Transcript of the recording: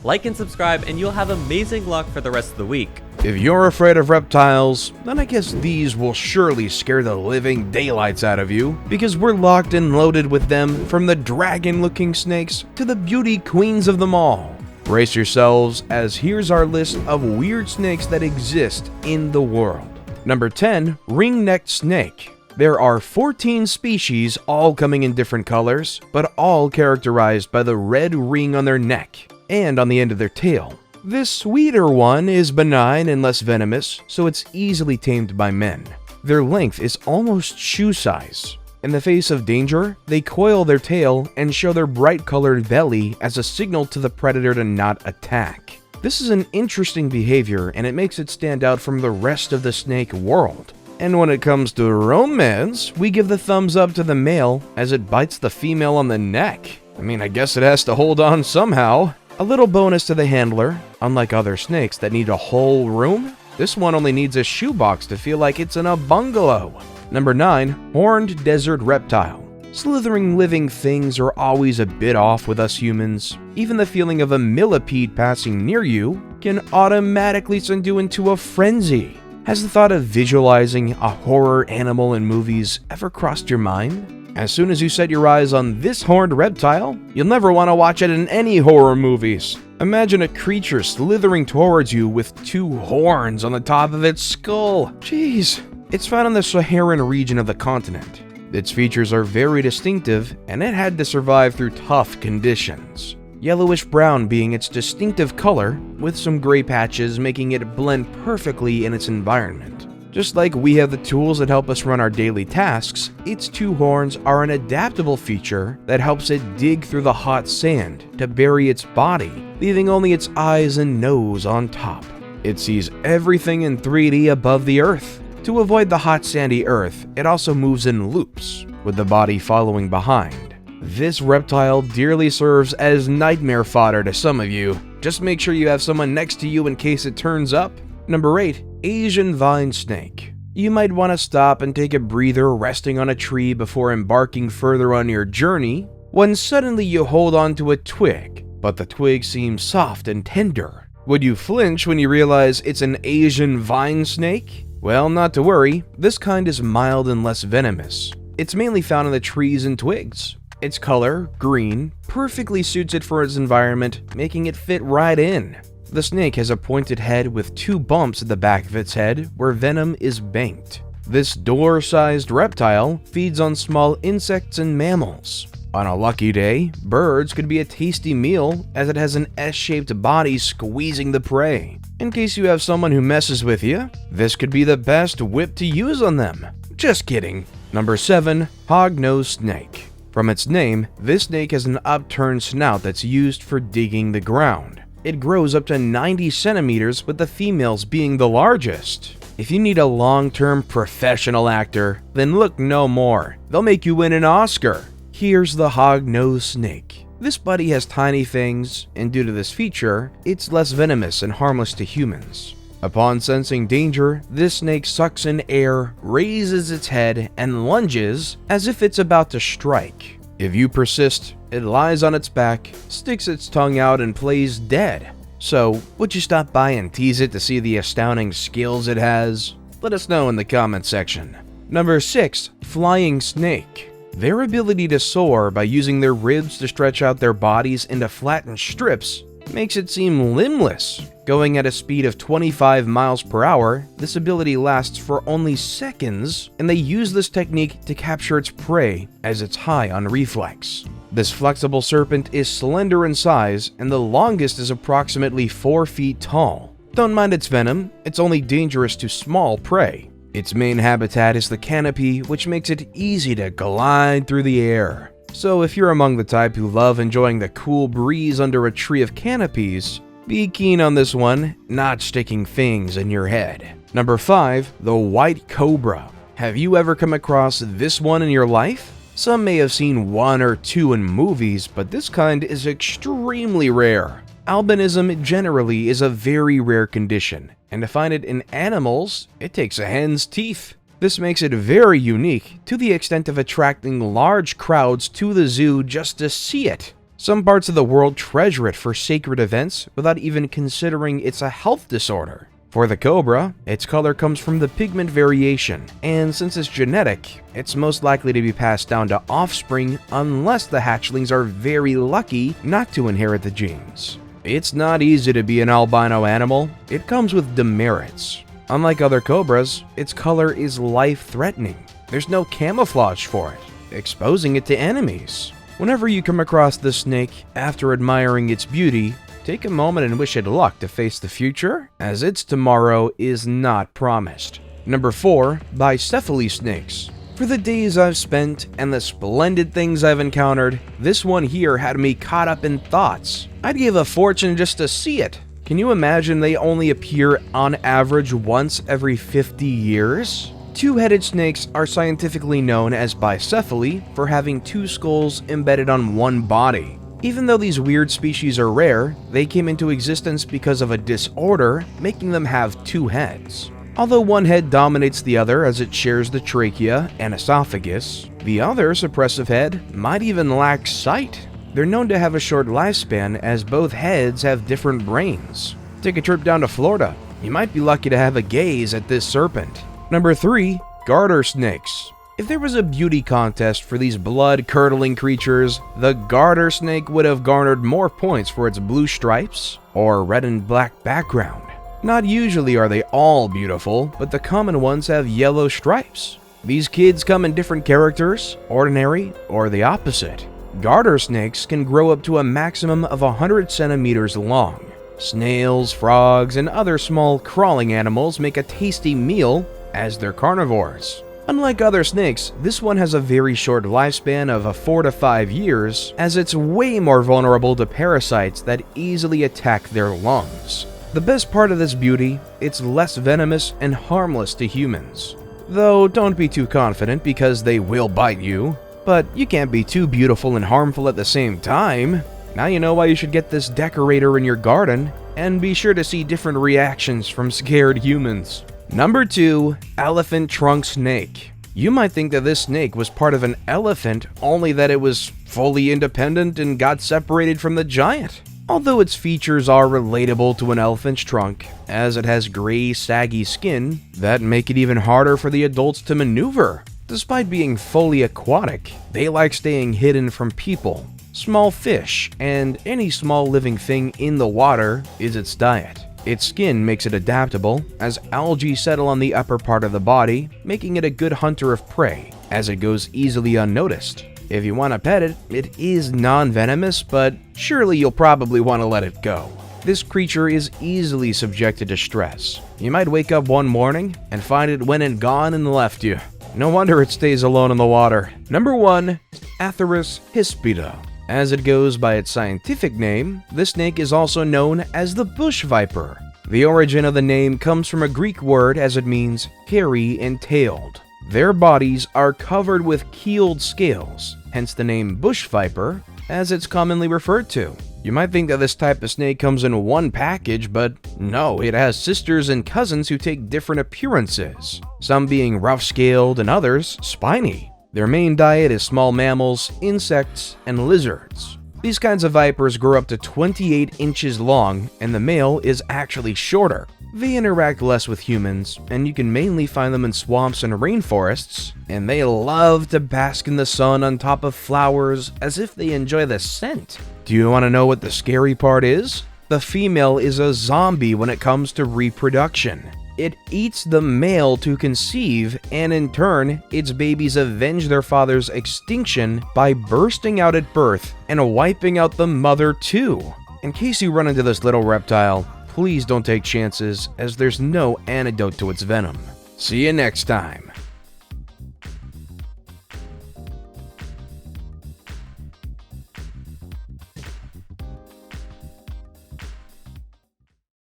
Like and subscribe and you'll have amazing luck for the rest of the week. If you're afraid of reptiles, then I guess these will surely scare the living daylights out of you, because we're locked and loaded with them, from the dragon-looking snakes to the beauty queens of them all. Brace yourselves, as here's our list of weird snakes that exist in the world. Number 10. Ring-necked snake. There are 14 species, all coming in different colors, but all characterized by the red ring on their neck and on the end of their tail. This sweeter one is benign and less venomous, so it's easily tamed by men. Their length is almost shoe size. In the face of danger, they coil their tail and show their bright-colored belly as a signal to the predator to not attack. This is an interesting behavior, and it makes it stand out from the rest of the snake world. And when it comes to romance, we give the thumbs up to the male as it bites the female on the neck. I guess it has to hold on somehow. A little bonus to the handler: unlike other snakes that need a whole room, this one only needs a shoebox to feel like it's in a bungalow. Number 9. Horned desert reptile. Slithering living things are always a bit off with us humans. Even the feeling of a millipede passing near you can automatically send you into a frenzy. Has the thought of visualizing a horror animal in movies ever crossed your mind? As soon as you set your eyes on this horned reptile, you'll never want to watch it in any horror movies. Imagine a creature slithering towards you with 2 horns on the top of its skull. Jeez. It's found in the Saharan region of the continent. Its features are very distinctive, and it had to survive through tough conditions. Yellowish-brown being its distinctive color, with some gray patches making it blend perfectly in its environment. Just like we have the tools that help us run our daily tasks, its 2 horns are an adaptable feature that helps it dig through the hot sand to bury its body, leaving only its eyes and nose on top. It sees everything in 3D above the earth. To avoid the hot sandy earth, it also moves in loops, with the body following behind. This reptile dearly serves as nightmare fodder to some of you. Just make sure you have someone next to you in case it turns up. Number 8. Asian vine snake. You might want to stop and take a breather resting on a tree before embarking further on your journey, when suddenly you hold onto a twig, but the twig seems soft and tender. Would you flinch when you realize it's an Asian vine snake? Well, not to worry, this kind is mild and less venomous. It's mainly found in the trees and twigs. Its color, green, perfectly suits it for its environment, making it fit right in. The snake has a pointed head with 2 bumps at the back of its head where venom is banked. This door-sized reptile feeds on small insects and mammals. On a lucky day, birds could be a tasty meal, as it has an S-shaped body squeezing the prey. In case you have someone who messes with you, this could be the best whip to use on them. Just kidding. Number 7. Hognose snake. From its name, this snake has an upturned snout that's used for digging the ground. It grows up to 90 centimeters, with the females being the largest. If you need a long-term professional actor, then look no more. They'll make you win an Oscar. Here's the hognose snake. This buddy has tiny fangs, and due to this feature, it's less venomous and harmless to humans. Upon sensing danger, this snake sucks in air, raises its head, and lunges as if it's about to strike. If you persist, it lies on its back, sticks its tongue out, and plays dead. So, would you stop by and tease it to see the astounding skills it has? Let us know in the comment section. Number 6. Flying snake. Their ability to soar by using their ribs to stretch out their bodies into flattened strips makes it seem limbless. Going at a speed of 25 miles per hour, this ability lasts for only seconds, and they use this technique to capture its prey as it's high on reflex. This flexible serpent is slender in size, and the longest is approximately 4 feet tall. Don't mind its venom, it's only dangerous to small prey. Its main habitat is the canopy, which makes it easy to glide through the air. So if you're among the type who love enjoying the cool breeze under a tree of canopies, be keen on this one, not sticking things in your head. Number 5. The white cobra. Have you ever come across this one in your life? Some may have seen 1 or 2 in movies, but this kind is extremely rare. Albinism generally is a very rare condition, and to find it in animals, it takes a hen's teeth. This makes it very unique, to the extent of attracting large crowds to the zoo just to see it. Some parts of the world treasure it for sacred events without even considering it's a health disorder. For the cobra, its color comes from the pigment variation, and since it's genetic, it's most likely to be passed down to offspring unless the hatchlings are very lucky not to inherit the genes. It's not easy to be an albino animal. It comes with demerits. Unlike other cobras, its color is life-threatening. There's no camouflage for it, exposing it to enemies. Whenever you come across this snake, after admiring its beauty, take a moment and wish it luck to face the future, as its tomorrow is not promised. Number 4. Bicephaly snakes. For the days I've spent and the splendid things I've encountered, this one here had me caught up in thoughts. I'd give a fortune just to see it. Can you imagine they only appear on average once every 50 years? Two-headed snakes are scientifically known as bicephaly for having two skulls embedded on one body. Even though these weird species are rare, they came into existence because of a disorder, making them have two heads. Although one head dominates the other as it shares the trachea and esophagus, the other suppressive head might even lack sight. They're known to have a short lifespan as both heads have different brains. Take a trip down to Florida. You might be lucky to have a gaze at this serpent. Number 3. Garter snakes. If there was a beauty contest for these blood-curdling creatures, the garter snake would have garnered more points for its blue stripes or red and black background. Not usually are they all beautiful, but the common ones have yellow stripes. These kids come in different characters, ordinary or the opposite. Garter snakes can grow up to a maximum of 100 centimeters long. Snails, frogs, and other small crawling animals make a tasty meal as they're carnivores. Unlike other snakes, this one has a very short lifespan of 4 to 5 years, as it's way more vulnerable to parasites that easily attack their lungs. The best part of this beauty, it's less venomous and harmless to humans. Though don't be too confident because they will bite you. But you can't be too beautiful and harmful at the same time. Now you know why you should get this decorator in your garden, and be sure to see different reactions from scared humans. Number 2. Elephant trunk snake. You might think that this snake was part of an elephant, only that it was fully independent and got separated from the giant. Although its features are relatable to an elephant's trunk, as it has gray, saggy skin that make it even harder for the adults to maneuver. Despite being fully aquatic, they like staying hidden from people. Small fish and any small living thing in the water is its diet. Its skin makes it adaptable, as algae settle on the upper part of the body, making it a good hunter of prey, as it goes easily unnoticed. If you want to pet it, it is non-venomous, but surely you'll probably want to let it go. This creature is easily subjected to stress. You might wake up one morning and find it went and gone and left you. No wonder it stays alone in the water. Number 1. Atheris hispida. As it goes by its scientific name, this snake is also known as the bush viper. The origin of the name comes from a Greek word as it means hairy and tailed. Their bodies are covered with keeled scales, hence the name bush viper, as it's commonly referred to. You might think that this type of snake comes in one package, but no, it has sisters and cousins who take different appearances, some being rough-scaled and others spiny. Their main diet is small mammals, insects, and lizards. These kinds of vipers grow up to 28 inches long, and the male is actually shorter. They interact less with humans, and you can mainly find them in swamps and rainforests, and they love to bask in the sun on top of flowers as if they enjoy the scent. Do you want to know what the scary part is? The female is a zombie when it comes to reproduction. It eats the male to conceive, and in turn, its babies avenge their father's extinction by bursting out at birth and wiping out the mother too. In case you run into this little reptile, please don't take chances, as there's no antidote to its venom. See you next time.